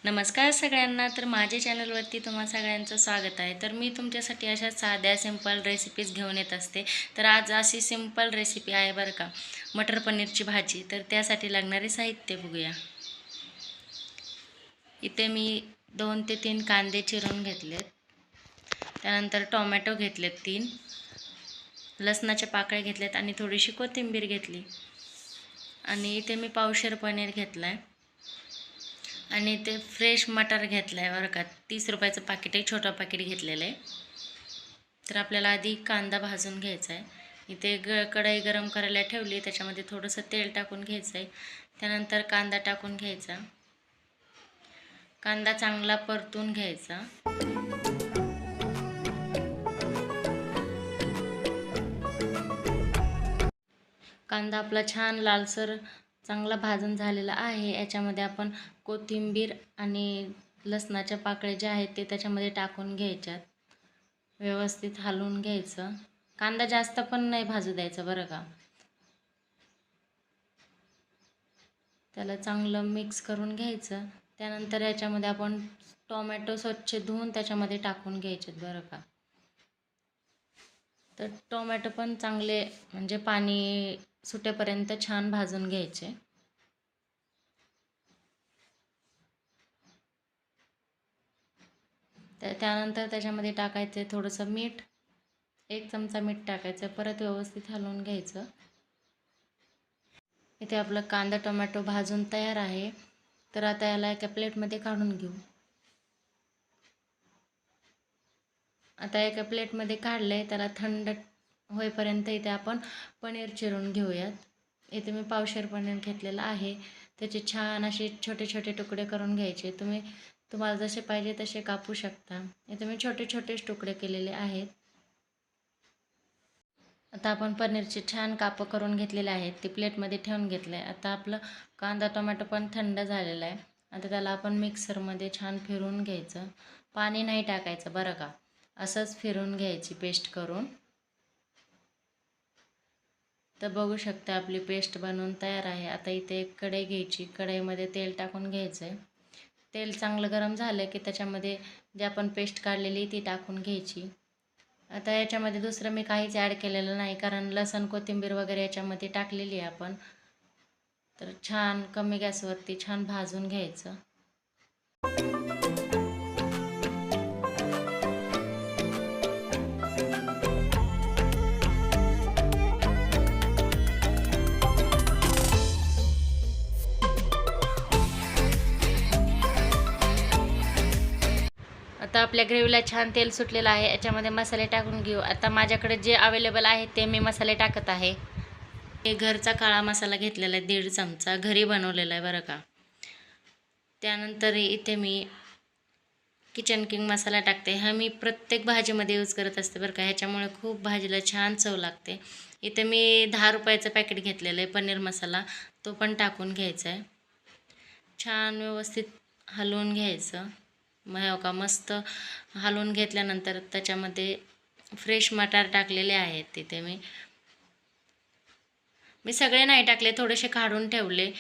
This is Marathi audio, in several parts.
नमस्कार सगळ्यांना. तर माझ्या चॅनलवरती तुम्हा सगळ्यांचं स्वागत आहे. तर मी तुमच्यासाठी अशा साध्या सिंपल रेसिपीज घेऊन येत असते. तर आज अशी सिंपल रेसिपी आहे बरं का, मटर पनीरची भाजी. तर त्यासाठी लागणारे साहित्य बघूया. इथे मी 2 ते 3 कांदे चिरून घेतलेत. त्यानंतर टोमॅटो घेतलेत 3, लसणाच्या पाकळ्या घेतल्यात आणि थोडीशी कोथिंबीर घेतली. आणि इथे मी पावशेर पनीर घेतलं आहे. आणि ते फ्रेश मटार घेतलं आहे बरं का, 30 रुपयाचं पाकिट आहे, छोटं पाकिट घेतलेलं आहे. तर आपल्याला आधी कांदा भाजून घ्यायचा आहे. इथे कढई गरम करायला ठेवली, त्याच्यामध्ये थोडंसं तेल टाकून घ्यायचं आहे. त्यानंतर कांदा टाकून घ्यायचा. कांदा चांगला परतून घ्यायचा. कांदा आपला छान लालसर चांगला भाजून झालेला आहे. याच्यामध्ये आपण कोथिंबीर आणि लसणाच्या पाकळ्या ज्या आहेत ते त्याच्यामध्ये टाकून घ्यायच्यात. व्यवस्थित हलवून घ्यायचं. कांदा जास्त पण नाही भाजू द्यायचा बरं का. त्याला चांगलं मिक्स करून घ्यायचं. त्यानंतर याच्यामध्ये आपण टोमॅटो स्वच्छ धुवून त्याच्यामध्ये टाकून घ्यायचे बरं का. तर टोमॅटो पण चांगले म्हणजे पाणी सुटेपर्यंत छान भाजून घ्यायचे. त्यानंतर त्याच्यामध्ये टाकायचं थोडंसं मीठ, 1 चमचा मीठ टाकायचं. परत व्यवस्थित हलवून घ्यायचं. इथे आपलं कांदा टोमॅटो भाजून तयार आहे. तर आता याला एका प्लेटमध्ये काढून घेऊ. आता एका प्लेटमध्ये काढले, त्याला थंड होईपर्यंत इथे आपण पनीर चिरून घेऊयात. इथे मी पावशेर पनीर घेतलेलं आहे. त्याचे छान असे छोटे छोटे तुकडे करून घ्यायचे. तुम्हाला जसे पाहिजे तसे कापू शकता. इथे मी छोटे छोटेच तुकडे केलेले आहेत. आता आपण पनीरचे छान कापं करून घेतलेले आहेत. ते प्लेटमध्ये ठेवून घेतलं आहे. आता आपलं कांदा टोमॅटो पण थंड झालेला आहे. आता त्याला आपण मिक्सरमध्ये छान फिरवून घ्यायचं. पाणी नाही टाकायचं बरं का, असंच फिरून घ्यायची पेस्ट करून. तर बघू शकता आपली पेस्ट बनवून तयार आहे. आता इथे एक कढई घ्यायची. कढईमध्ये तेल टाकून घ्यायचं आहे. तेल चांगलं गरम झालं की त्याच्यामध्ये जी आपण पेस्ट काढलेली ती टाकून घ्यायची. आता याच्यामध्ये दुसरं मी काहीच ॲड केलेलं नाही, कारण लसूण कोथिंबीर वगैरे याच्यामध्ये टाकलेली आहे आपण. तर छान कमी गॅसवरती छान भाजून घ्यायचं. आता आपल्या ग्रेव्हीला छान तेल सुटलेलं आहे. याच्यामध्ये मसाले टाकून घेऊ. आता माझ्याकडे जे अवेलेबल आहे ते मी मसाले टाकत आहे. हे घरचा काळा मसाला घेतलेला आहे, 1.5 चमचा, घरी बनवलेला आहे बरं का. त्यानंतर इथे मी किचन किंग मसाला टाकते. हा मी प्रत्येक भाजीमध्ये यूज करत असते बरं का. ह्याच्यामुळे खूप भाजीला छान चव लागते. इथे मी 10 रुपयाचं पॅकेट घेतलेलं आहे पनीर मसाला, तो पण टाकून घ्यायचा आहे. छान व्यवस्थित हलवून घ्यायचं. मग का मस्त हलवून घेतल्यानंतर त्याच्यामध्ये फ्रेश मटार टाकलेले आहेत. तिथे मी सगळे नाही टाकले, थोडेसे काढून ठेवले.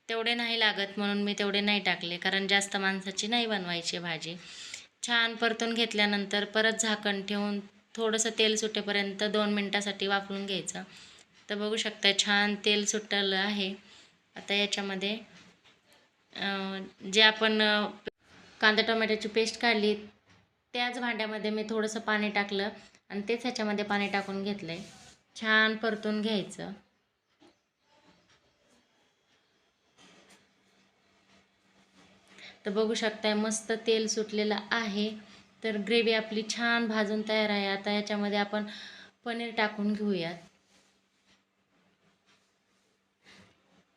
तेवढे नाही लागत म्हणून मी तेवढे नाही टाकले, कारण जास्त माणसाची नाही बनवायची भाजी. छान परतून घेतल्यानंतर परत झाकण ठेवून थोडंसं तेल सुटेपर्यंत 2 मिनटासाठी वाफवून घ्यायचं. तर बघू शकता छान तेल सुटलं आहे. आता याच्यामध्ये जे आपण कांदा टोमॅटोची पेस्ट काढली त्याच भांड्यामध्ये मी थोडंसं पाणी टाकलं आणि तेच ह्याच्यामध्ये पाणी टाकून घेतलं आहे. छान परतून घ्यायचं. तर बघू शकताय मस्त तेल सुटलेलं आहे. तर ग्रेव्ही आपली छान भाजून तयार आहे. आता याच्यामध्ये आपण पनीर टाकून घेऊयात.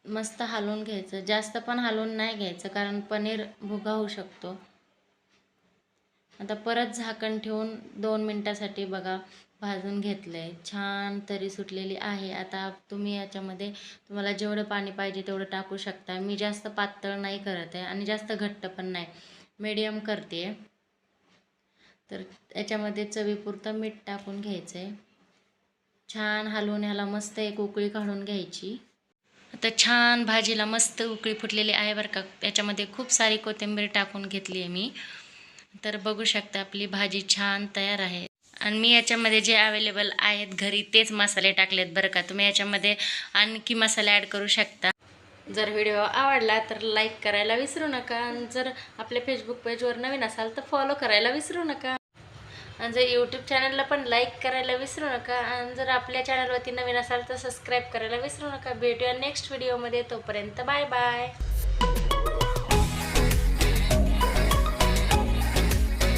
मस्त हलवून घ्यायचं. जास्त पण हलवून नाही घ्यायचं, कारण पनीर भुगा होऊ शकतो. आता परत झाकण ठेवून 2 मिनटासाठी बघा भाजून घेतलं आहे. छान तरी सुटलेली आहे. आता तुम्ही याच्यामध्ये तुम्हाला जेवढं पाणी पाहिजे तेवढं टाकू शकता. मी जास्त पातळ नाही करत आहे आणि जास्त घट्ट पण नाही, मीडियम करते आहे. तर याच्यामध्ये चवीपुरतं मीठ टाकून घ्यायचं आहे. छान हलवून ह्याला मस्त एक उकळी काढून घ्यायची. आता छान भाजीला मस्त उकळी फुटलेली आहे बरं का. त्याच्यामध्ये खूप सारी कोथिंबीर टाकून घेतली आहे मी. तर बघू शकता आपली भाजी छान तयार आहे. आणि मी याच्यामध्ये जे अवेलेबल आहेत घरी तेच मसाले टाकलेत बरं का. तुम्ही याच्यामध्ये आणखी मसाले ॲड करू शकता. जर व्हिडिओ आवडला तर लाईक करायला विसरू नका. आणि जर आपल्या फेसबुक पेजवर नवीन असाल तर फॉलो करायला विसरू नका. आणि जर यूट्यूब चॅनलला पण लाईक करायला विसरू नका. आणि जर आपल्या चॅनलवरती नवीन असाल तर सबस्क्राईब करायला विसरू नका. भेटूया नेक्स्ट व्हिडिओमध्ये. तोपर्यंत बाय बाय.